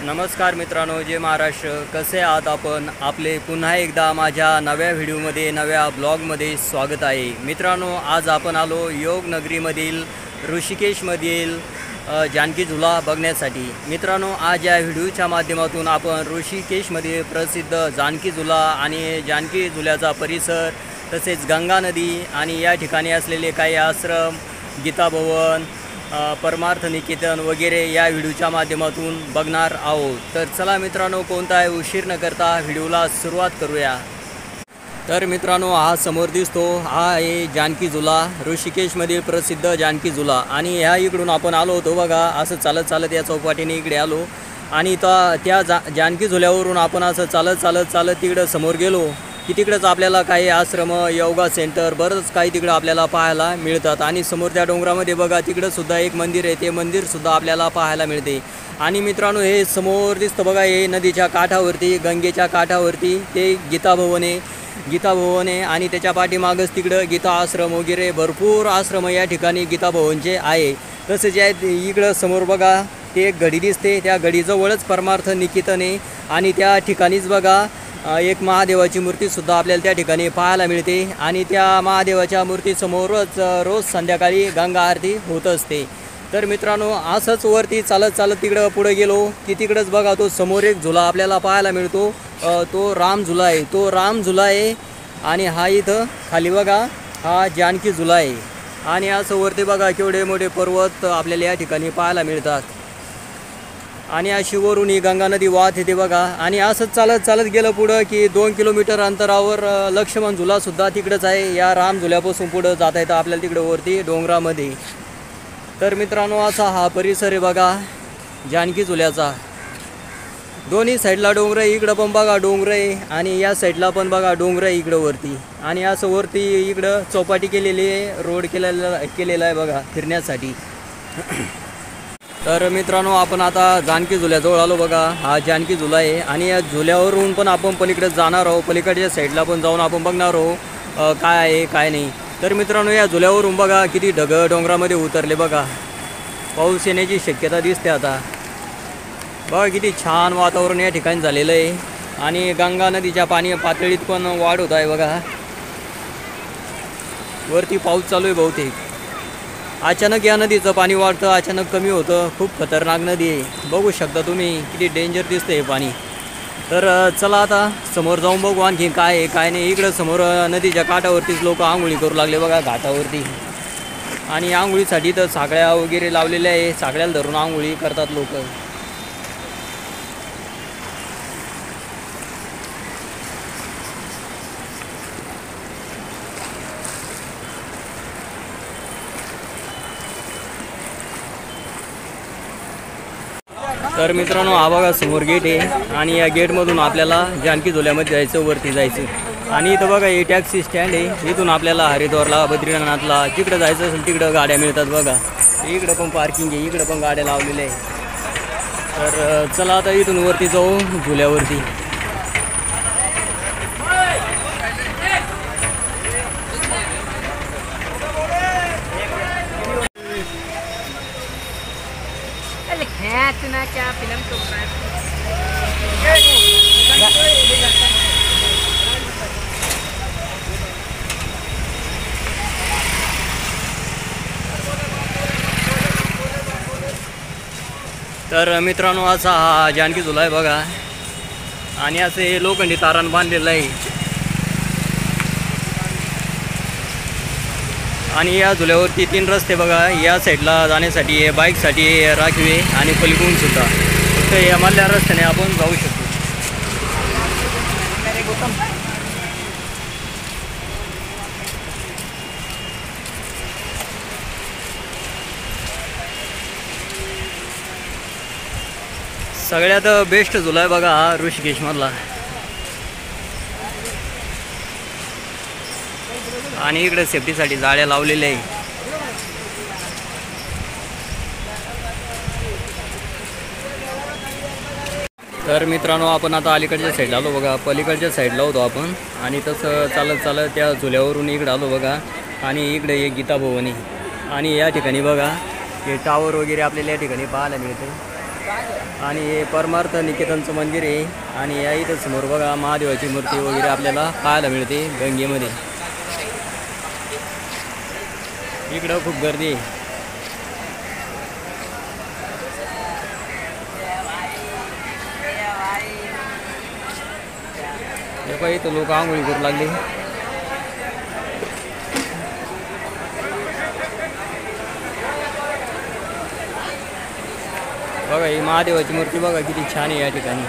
नमस्कार मित्रांनो, जय महाराष्ट्र. कसे आहात आपण? आपले पुन्हा एकदा माझ्या नव्या व्हिडिओमध्ये, नव्या ब्लॉगमध्ये स्वागत आहे. मित्रांनो, आज आपण आलो योग नगरीमधील ऋषिकेशमधील जानकी झुला बघण्यासाठी. मित्रांनो, आज या व्हिडिओच्या माध्यमातून आपण ऋषिकेशमध्ये प्रसिद्ध जानकी झुला आणि जानकी झुल्याचा परिसर, तसेच गंगा नदी आणि या ठिकाणी असलेले काही आश्रम, गीता भवन, परमार्थ निकेतन वगैरे या व्हिडिओच्या माध्यमातून बघणार आहोत. तर चला मित्रांनो, कोणताही उशीर न करता व्हिडिओला सुरुवात करूया. तर मित्रांनो, हा समोर दिसतो हा आहे जानकी झुला, ऋषिकेशमध्ये प्रसिद्ध जानकी झुला. आणि ह्या इकडून आपण आलो होतो बघा, असं चालत चालत या चौपाटीने इकडे आलो आणि त्या जानकी झुल्यावरून आपण असं चालत तिकडं समोर गेलो की तिकडंच आपल्याला काही आश्रम, योगा सेंटर, बरंच काही तिकडं आपल्याला पाहायला मिळतात. आणि समोर त्या डोंगरामध्ये बघा, तिकडंसुद्धा एक मंदिर आहे, ते मंदिरसुद्धा आपल्याला पाहायला मिळते. आणि मित्रांनो, हे समोर दिसतं बघा, हे नदीच्या काठावरती, गंगेच्या काठावरती ते गीता भवन आहे आणि त्याच्या पाठीमागच तिकडं गीता आश्रम वगैरे भरपूर आश्रम या ठिकाणी गीता भवनचे आहे. तसेच इकडं समोर बघा, ते एक गडी दिसते, त्या गडीजवळच परमार्थ निकेतन आहे. आणि त्या ठिकाणीच बघा, एक महादेवाची मूर्तीसुद्धा आपल्याला त्या ठिकाणी पाहायला मिळते. आणि त्या महादेवाच्या मूर्तीसमोरच रोज संध्याकाळी गंगा आरती होत असते. तर मित्रांनो, असंच वरती चालत तिकडं पुढे गेलो की तिकडंच बघा, तो समोर एक झुला आपल्याला पाहायला मिळतो. तो राम झुला आहे. आणि हा इथं खाली बघा, हा जानकी झुला आहे. आणि असं वरती बघा, केवढे मोठे पर्वत आपल्याला या ठिकाणी पाहायला मिळतात. आणि अशी वरून ही गंगा नदी वाहत येते बघा. आणि असंच चालत गेलं पुढं की 2 किलोमीटर अंतरावर लक्ष्मण झुलासुद्धा तिकडंच आहे. या राम झुल्यापासून पुढं जाता येतं आपल्याला तिकडं वरती डोंगरामध्ये. तर मित्रांनो, असा हा परिसर आहे बघा जानकी झुल्याचा. दोन्ही साईडला डोंगर आहे, इकडं पण बघा डोंगर आहे आणि या साईडला पण बघा डोंगर आहे इकडं वरती. आणि असं वरती इकडं चौपाटी केलेली आहे, रोड केलेला आहे बघा फिरण्यासाठी. तर मित्रांनो, आपण आता जानकी झुल्याजवळ आलो बघा. हा जानकी झुला आहे आणि या झुल्यावरून पण आपण पलीकडे जाणार आहोत, पलीकडच्या साईडला पण जाऊन आपण बघणार आहोत काय आहे काय नाही. तर मित्रांनो, या झुल्यावरून बघा किती ढग डोंगरामध्ये उतरले बघा. पाऊस येण्याची शक्यता दिसते आता. बघा किती छान वातावरण या ठिकाणी झालेलं आहे. आणि गंगा नदीच्या पाणी पातळीत पण वाढ होत आहे बघा. वरती पाऊस चालू आहे बहुतेक. अचानक या नदीचं पाणी वाढतं, अचानक कमी होतं. खूप खतरनाक नदी आहे, बघू शकता तुम्ही किती डेंजर दिसतं हे पाणी. तर चला आता समोर जाऊन बघू आणखी काय आहे काय नाही. इकडं समोर नदीच्या काठावरतीच लोक आंघोळी करू लागले बघा घाटावरती. आणि आंघोळीसाठी तर साखळ्या वगैरे लावलेल्या आहे, साखळ्याला धरून आंघोळी करतात लोक. तर मित्रांनो, हा बघा समोर गेट आहे आणि या गेटमधून आपल्याला जानकी झुल्यामध्ये जायचं, वरती जायचं. आणि इथं बघा, हे टॅक्सी स्टँड आहे. इथून आपल्याला हरिद्वारला, बद्रीनाथला जिकडं जायचं असेल तिकडं गाड्या मिळतात बघा. इकडं पण पार्किंग आहे, इकडं पण गाड्या लावलेल्या आहे. तर चला आता इथून वरती जाऊ झुल्यावरती. क्या फिल्म तो तर मित्रांनो, असा हा जानकी झुला आहे बघा. आणि असे हे लोखंडी तारान बांधलेलं आहे. आणि या झुल्यावरती 3 रस्ते बघा. या साईडला जाण्यासाठी बाईकसाठी राखीव आहे आणि पलीकडून सुद्धा फक्त या मधल्या रस्त्याने आपण जाऊ शकतो. सगळ्यात बेस्ट झुला आहे बघा हा ऋषिकेशमधला. आणि इकडे सेफ्टीसाठी जाळ्या लावलेल्या आहे. तर मित्रांनो, आपण आता अलीकडच्या साईडला आलो बघा. पलीकडच्या साईडला होतो आपण आणि तसं चालत त्या झुल्यावरून इकडे आलो बघा. आणि इकडे एक गीता भवन आहे. आणि या ठिकाणी बघा, हे टावर वगैरे आपल्याला या ठिकाणी पाहायला मिळते. आणि हे परमार्थ निकेतनचं मंदिर आहे आणि या इथं समोर बघा महादेवाची मूर्ती वगैरे आपल्याला पाहायला मिळते गंगेमध्ये. इकडं खूप गर्दी आहे. हे पाहिजे इथं लोक आंघोळी करू लागले. बघा ही महादेवाची मूर्ती बघा किती छान आहे या ठिकाणी.